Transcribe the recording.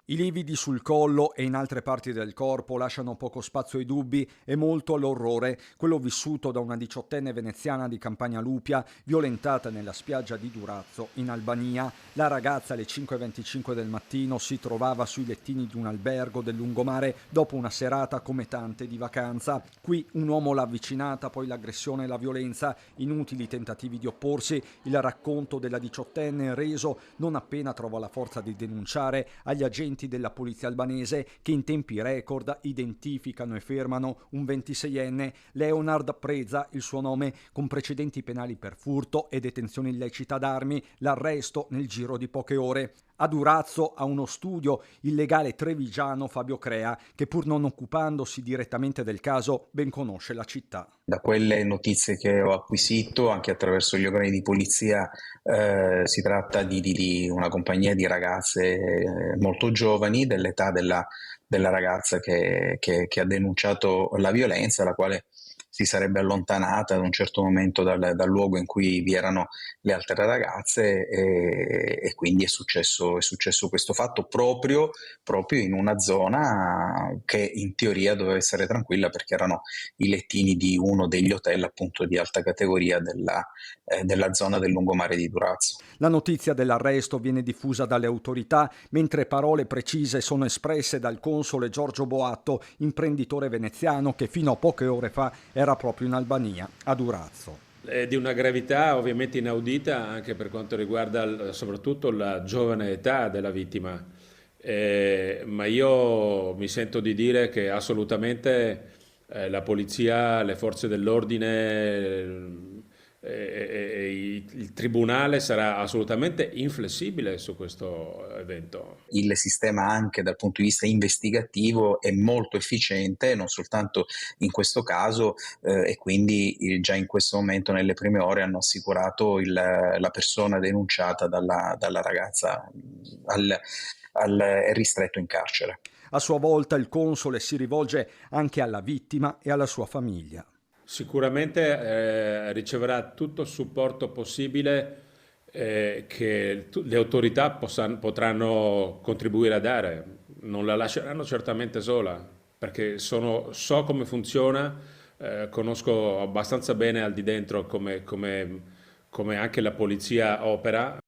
I lividi sul collo e in altre parti del corpo lasciano poco spazio ai dubbi e molto all'orrore, quello vissuto da una diciottenne veneziana di Campagna Lupia, violentata nella spiaggia di Durazzo, in Albania. La ragazza alle 5:25 del mattino si trovava sui lettini di un albergo del lungomare dopo una serata come tante di vacanza. Qui un uomo l'ha avvicinata, poi l'aggressione e la violenza, inutili tentativi di opporsi, il racconto della diciottenne reso non appena trova la forza di denunciare agli agenti della polizia albanese che in tempi record identificano e fermano un 26enne, Leonard Preza, il suo nome, con precedenti penali per furto e detenzione illecita d'armi, l'arresto nel giro di poche ore. A Durazzo, a uno studio, il legale trevigiano Fabio Crea, che pur non occupandosi direttamente del caso, ben conosce la città. Da quelle notizie che ho acquisito, anche attraverso gli organi di polizia, si tratta di una compagnia di ragazze molto giovani, dell'età della ragazza che ha denunciato la violenza, la quale si sarebbe allontanata ad un certo momento dal luogo in cui vi erano le altre ragazze e quindi è successo questo fatto proprio in una zona che in teoria doveva essere tranquilla perché erano i lettini di uno degli hotel appunto di alta categoria della zona del lungomare di Durazzo. La notizia dell'arresto viene diffusa dalle autorità, mentre parole precise sono espresse dal console Giorgio Boatto, imprenditore veneziano che fino a poche ore fa era proprio in Albania, a Durazzo. È di una gravità ovviamente inaudita anche per quanto riguarda soprattutto la giovane età della vittima. Ma io mi sento di dire che assolutamente la polizia, le forze dell'ordine il tribunale sarà assolutamente inflessibile su questo evento. Il sistema anche dal punto di vista investigativo è molto efficiente, non soltanto in questo caso, e quindi già in questo momento, nelle prime ore, hanno assicurato la persona denunciata dalla ragazza è ristretto in carcere. A sua volta il console si rivolge anche alla vittima e alla sua famiglia. Sicuramente riceverà tutto il supporto possibile che le autorità potranno contribuire a dare. Non la lasceranno certamente sola, perché so come funziona, conosco abbastanza bene al di dentro come anche la polizia opera.